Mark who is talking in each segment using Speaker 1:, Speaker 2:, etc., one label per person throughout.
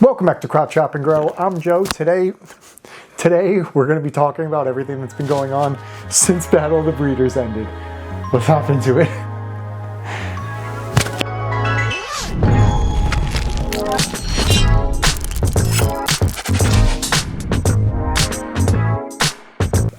Speaker 1: Welcome back to Crop Chop and Grow. I'm Joe. Today we're going to be talking about everything that's been going on since Battle of the Breeders ended. Let's hop into it.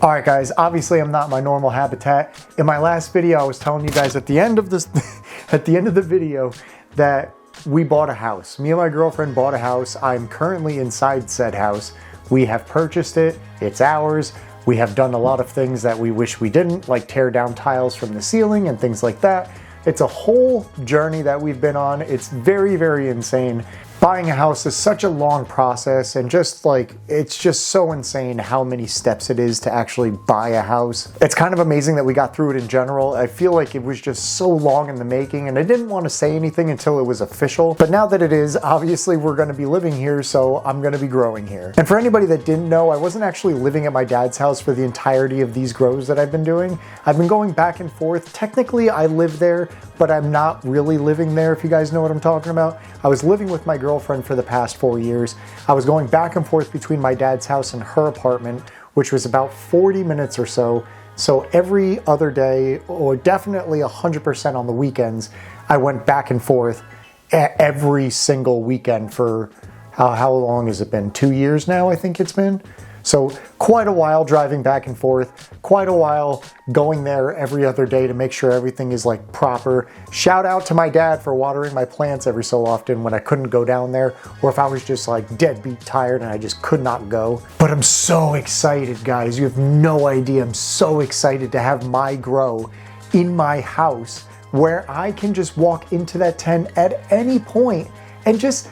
Speaker 1: Alright guys, obviously I'm not in my normal habitat. In my last video I was telling you guys at the end of the video that we bought a house. Me and my girlfriend bought a house. I'm currently inside said house. We have purchased it. It's ours. We have done a lot of things that we wish we didn't, like tear down tiles from the ceiling and things like that. It's a whole journey that we've been on. It's very, very insane. Buying a house is such a long process, and just like, it's just so insane how many steps it is to actually buy a house. It's kind of amazing that we got through it in general. I feel like it was just so long in the making, and I didn't want to say anything until it was official. But now that it is, obviously we're going to be living here, so I'm going to be growing here. And for anybody that didn't know, I wasn't actually living at my dad's house for the entirety of these grows that I've been doing. I've been going back and forth. Technically I live there, but I'm not really living there, if you guys know what I'm talking about. I was living with my girlfriend for the past 4 years. I was going back and forth between my dad's house and her apartment, which was about 40 minutes or so. So every other day, or definitely 100% on the weekends, I went back and forth every single weekend for, how long has it been? 2 years now, I think it's been. So quite a while driving back and forth, quite a while going there every other day to make sure everything is like proper. Shout out to my dad for watering my plants every so often when I couldn't go down there, or if I was just like deadbeat tired and I just could not go. But I'm so excited, guys. You have no idea. I'm so excited to have my grow in my house where I can just walk into that tent at any point and just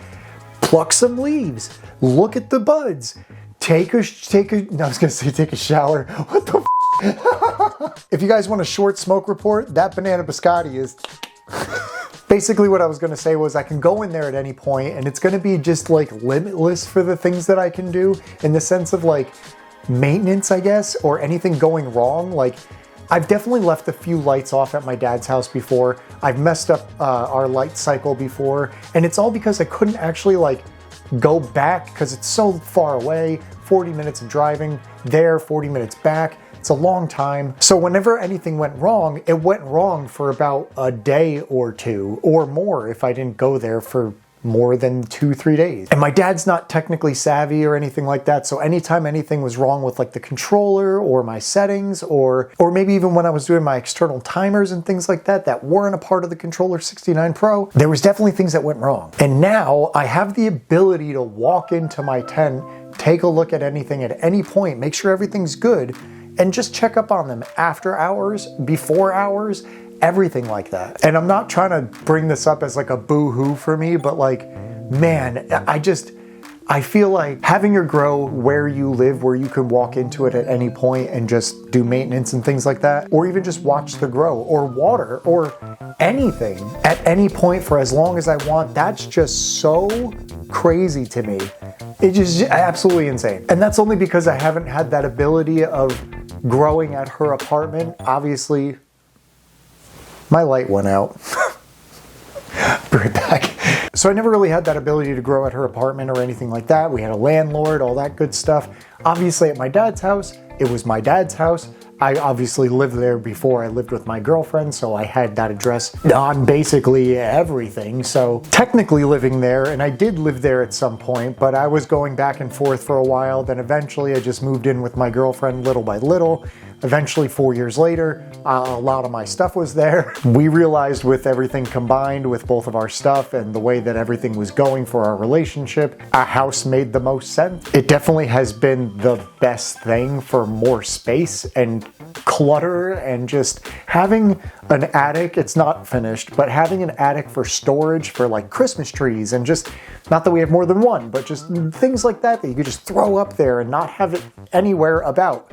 Speaker 1: pluck some leaves, look at the buds, take a shower. What the f? If you guys want a short smoke report, that banana biscotti is... Basically what I was going to say was I can go in there at any point and it's going to be just like limitless for the things that I can do in the sense of like maintenance, I guess, or anything going wrong. Like, I've definitely left a few lights off at my dad's house before. I've messed up our light cycle before, and it's all because I couldn't actually like go back because it's so far away. 40 minutes of driving there, 40 minutes back. It's a long time. So whenever anything went wrong, it went wrong for about a day or two or more if I didn't go there for more than 2-3 days. And my dad's not technically savvy or anything like that, so anytime anything was wrong with like the controller or my settings, or maybe even when I was doing my external timers and things like that that weren't a part of the Controller 69 Pro, there was definitely things that went wrong. And now I have the ability to walk into my tent, take a look at anything at any point, make sure everything's good, and just check up on them after hours, before hours, everything like that. And I'm not trying to bring this up as like a boo-hoo for me, but like, man, I feel like having your grow where you live, where you can walk into it at any point and just do maintenance and things like that, or even just watch the grow or water or anything at any point for as long as I want, that's just so crazy to me. It's just absolutely insane. And that's only because I haven't had that ability of growing at her apartment. Obviously, my light went out. Be right back. So I never really had that ability to grow at her apartment or anything like that. We had a landlord, all that good stuff. Obviously at my dad's house, it was my dad's house. I obviously lived there before I lived with my girlfriend, so I had that address on basically everything. So technically living there, and I did live there at some point, but I was going back and forth for a while. Then eventually I just moved in with my girlfriend little by little. Eventually 4 years later, a lot of my stuff was there. We realized with everything combined with both of our stuff and the way that everything was going for our relationship, a house made the most sense. It definitely has been the best thing for more space and clutter, and just having an attic. It's not finished, but having an attic for storage for like Christmas trees, and just, not that we have more than one, but just things like that you could just throw up there and not have it anywhere about.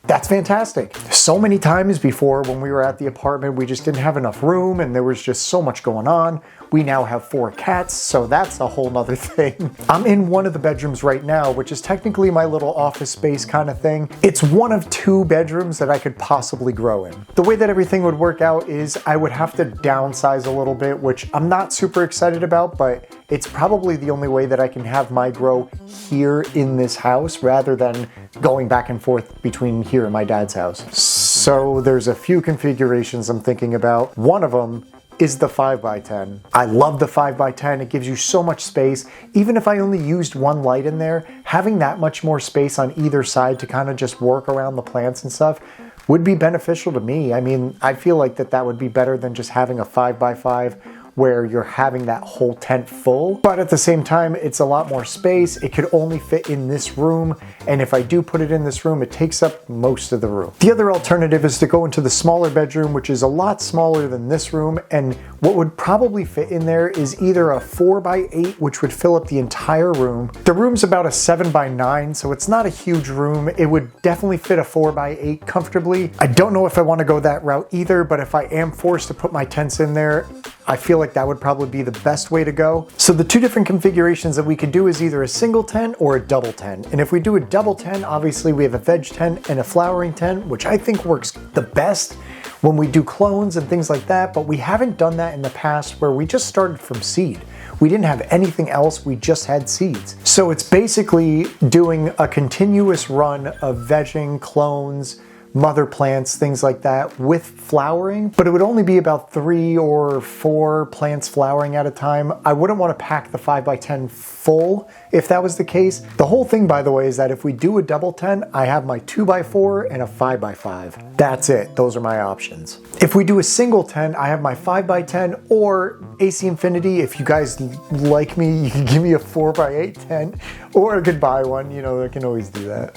Speaker 1: That's fantastic. So many times before when we were at the apartment, we just didn't have enough room and there was just so much going on. We now have 4 cats, so that's a whole nother thing. I'm in one of the bedrooms right now, which is technically my little office space kind of thing. It's one of 2 bedrooms that I could possibly grow in. The way that everything would work out is I would have to downsize a little bit, which I'm not super excited about, but it's probably the only way that I can have my grow here in this house rather than going back and forth between here and my dad's house. So there's a few configurations I'm thinking about. One of them is the 5x10. I love the 5x10. It gives you so much space. Even if I only used 1 light in there, having that much more space on either side to kind of just work around the plants and stuff would be beneficial to me. I mean, I feel like that would be better than just having a 5x5 where you're having that whole tent full. But at the same time, it's a lot more space. It could only fit in this room. And if I do put it in this room, it takes up most of the room. The other alternative is to go into the smaller bedroom, which is a lot smaller than this room. And what would probably fit in there is either a 4x8, which would fill up the entire room. The room's about a 7x9, so it's not a huge room. It would definitely fit a 4x8 comfortably. I don't know if I want to go that route either, but if I am forced to put my tents in there, I feel like that would probably be the best way to go. So the 2 different configurations that we could do is either a single tent or a double tent. And if we do a double tent, obviously we have a veg tent and a flowering tent, which I think works the best when we do clones and things like that. But we haven't done that in the past where we just started from seed. We didn't have anything else, we just had seeds. So it's basically doing a continuous run of vegging, clones, mother plants, things like that with flowering, but it would only be about 3 or 4 plants flowering at a time. I wouldn't want to pack the 5x10 full if that was the case. The whole thing, by the way, is that if we do a double tent, I have my 2x4 and a 5x5. That's it. Those are my options. If we do a single tent, I have my 5x10 or AC Infinity. If you guys like me, you can give me a 4x8 tent, or I could buy one, you know, I can always do that.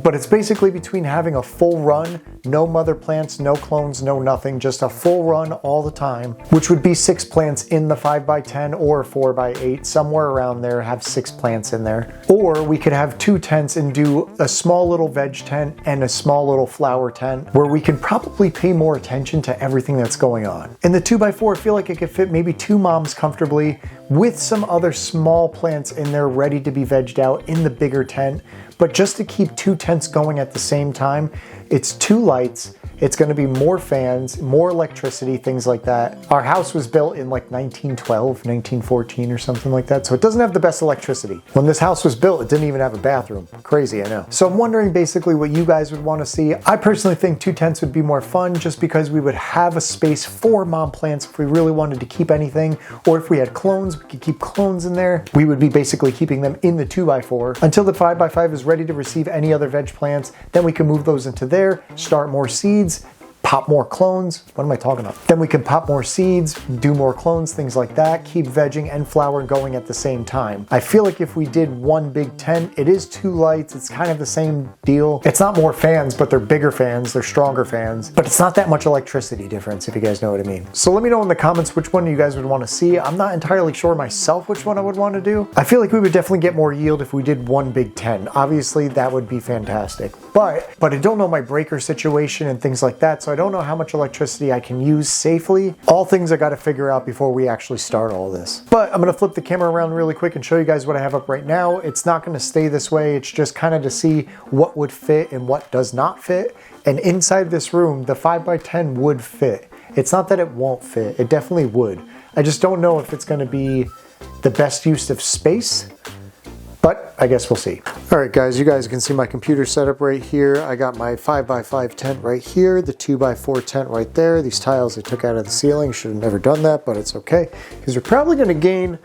Speaker 1: But it's basically between having a full run, no mother plants, no clones, no nothing, just a full run all the time, which would be 6 plants in the 5x10 or 4x8, somewhere around there, have 6 plants in there. Or we could have 2 tents and do a small little veg tent and a small little flower tent where we can probably pay more attention to everything that's going on. In the 2x4, I feel like it could fit maybe 2 moms comfortably with some other small plants in there ready to be vegged out in the bigger tent. But just to keep 2 tents going at the same time, it's 2 lights, it's gonna be more fans, more electricity, things like that. Our house was built in like 1912, 1914 or something like that, so it doesn't have the best electricity. When this house was built, it didn't even have a bathroom. Crazy, I know. So I'm wondering basically what you guys would wanna see. I personally think 2 tents would be more fun just because we would have a space for mom plants if we really wanted to keep anything, or if we had clones, we could keep clones in there. We would be basically keeping them in the 2x4 until the 5x5 is ready to receive any other veg plants. Then we can move those into there, start more seeds, pop more clones. What am I talking about? Then we can pop more seeds, do more clones, things like that, keep vegging and flower going at the same time. I feel like if we did one big tent, it is 2 lights, it's kind of the same deal. It's not more fans, but they're bigger fans, they're stronger fans, but it's not that much electricity difference, if you guys know what I mean. So let me know in the comments which one you guys would want to see. I'm not entirely sure myself which one I would want to do. I feel like we would definitely get more yield if we did one big tent. Obviously, that would be fantastic. But I don't know my breaker situation and things like that, so I don't know how much electricity I can use safely. All things I got to figure out before we actually start all this. But I'm going to flip the camera around really quick and show you guys what I have up right now. It's not going to stay this way. It's just kind of to see what would fit and what does not fit. And inside this room, the 5x10 would fit. It's not that it won't fit. It definitely would. I just don't know if it's going to be the best use of space. But I guess we'll see. All right, guys, you guys can see my computer setup right here. I got my 5x5 tent right here, the 2x4 tent right there. These tiles I took out of the ceiling. Should have never done that, but it's okay, because we're probably going to gain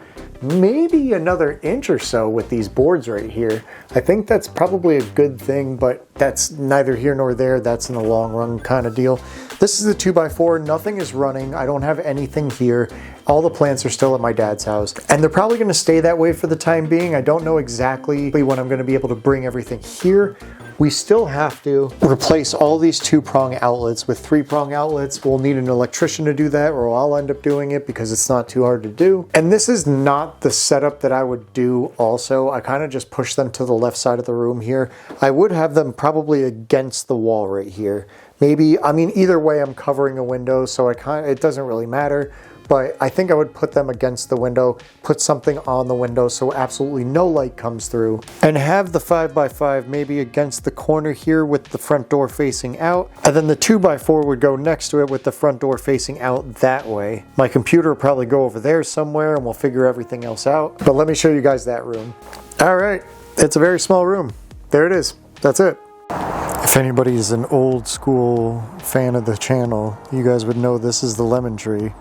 Speaker 1: maybe another inch or so with these boards right here. I think that's probably a good thing, but that's neither here nor there. That's in the long run kind of deal. This is the 2x4. Nothing is running. I don't have anything here. All the plants are still at my dad's house, and they're probably going to stay that way for the time being. I don't know exactly when I'm going to be able to bring everything here. We still have to replace all these 2-prong outlets with 3-prong outlets. We'll need an electrician to do that, or I'll end up doing it because it's not too hard to do. And this is not the setup that I would do also. I kind of just push them to the left side of the room here. I would have them probably against the wall right here. Maybe, I mean, either way I'm covering a window, so it doesn't really matter. but I think I would put them against the window, put something on the window so absolutely no light comes through, and have the 5x5 maybe against the corner here with the front door facing out, and then the 2x4 would go next to it with the front door facing out that way. My computer will probably go over there somewhere and we'll figure everything else out. But let me show you guys that room. All right, it's a very small room. There it is. That's it. If anybody's an old school fan of the channel, you guys would know this is the lemon tree.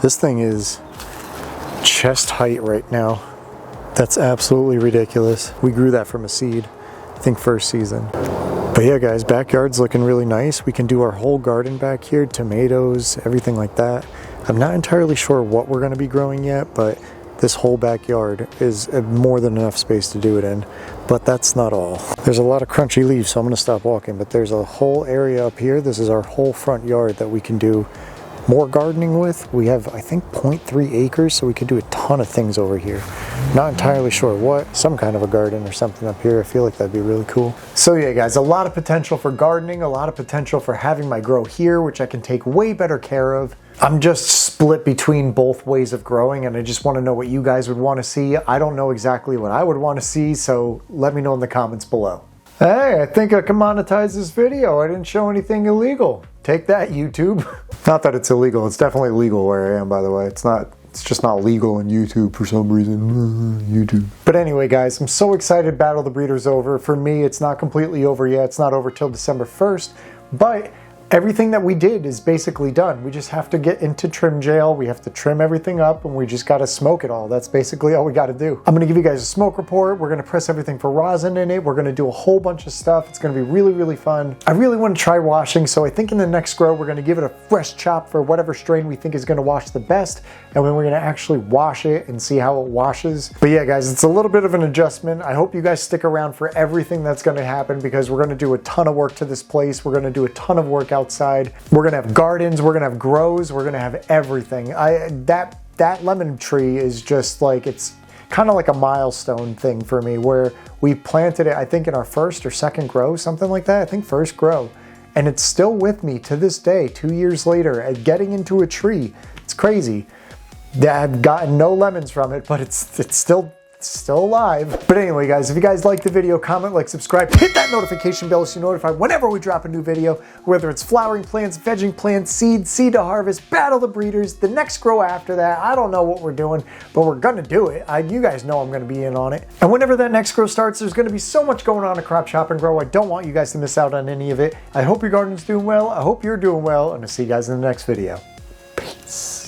Speaker 1: This thing is chest height right now. That's absolutely ridiculous. We grew that from a seed, I think first season. But yeah guys, backyard's looking really nice. We can do our whole garden back here, tomatoes, everything like that. I'm not entirely sure what we're gonna be growing yet, but this whole backyard is more than enough space to do it in. But that's not all. There's a lot of crunchy leaves, so I'm gonna stop walking, but there's a whole area up here. This is our whole front yard that we can do more gardening with. We have, I think, 0.3 acres, so we could do a ton of things over here. Not entirely sure what, some kind of a garden or something up here. I feel like that'd be really cool. So yeah guys, a lot of potential for gardening, a lot of potential for having my grow here, which I can take way better care of. I'm just split between both ways of growing, and I just want to know what you guys would want to see. I don't know exactly what I would want to see, so let me know in the comments below. Hey, I think I can monetize this video. I didn't show anything illegal. Take that, YouTube. Not that it's illegal. It's definitely legal where I am, by the way. It's just not legal on YouTube for some reason. YouTube. But anyway, guys, I'm so excited Battle of the Breeder's over. For me, it's not completely over yet. It's not over till December 1st, but everything that we did is basically done. We just have to get into trim jail. We have to trim everything up, and we just got to smoke it all. That's basically all we got to do. I'm going to give you guys a smoke report. We're going to press everything for rosin in it. We're going to do a whole bunch of stuff. It's going to be really, really fun. I really want to try washing, so I think in the next grow, we're going to give it a fresh chop for whatever strain we think is going to wash the best, and then we're going to actually wash it and see how it washes. But yeah, guys, it's a little bit of an adjustment. I hope you guys stick around for everything that's going to happen, because we're going to do a ton of work to this place. We're going to do a ton of work outside. We're gonna have gardens, we're gonna have grows, we're gonna have everything. That lemon tree is just like, it's kind of like a milestone thing for me, where we planted it, I think in our first or second grow, something like that. I think first grow, and it's still with me to this day, 2 years later, at getting into a tree. It's crazy. I've gotten no lemons from it, but it's still alive. But anyway, guys, if you guys like the video, comment, like, subscribe, hit that notification bell so you're notified whenever we drop a new video, whether it's flowering plants, vegging plants, seed to harvest, battle the breeders, the next grow after that. I don't know what we're doing, but we're gonna do it. You guys know I'm gonna be in on it. And whenever that next grow starts, there's gonna be so much going on at Crop Chop and Grow. I don't want you guys to miss out on any of it. I hope your garden's doing well. I hope you're doing well, and I'll see you guys in the next video. Peace.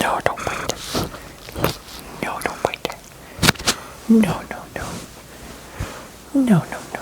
Speaker 1: No, don't bite that. No, don't bite that. No, no, no. No, no.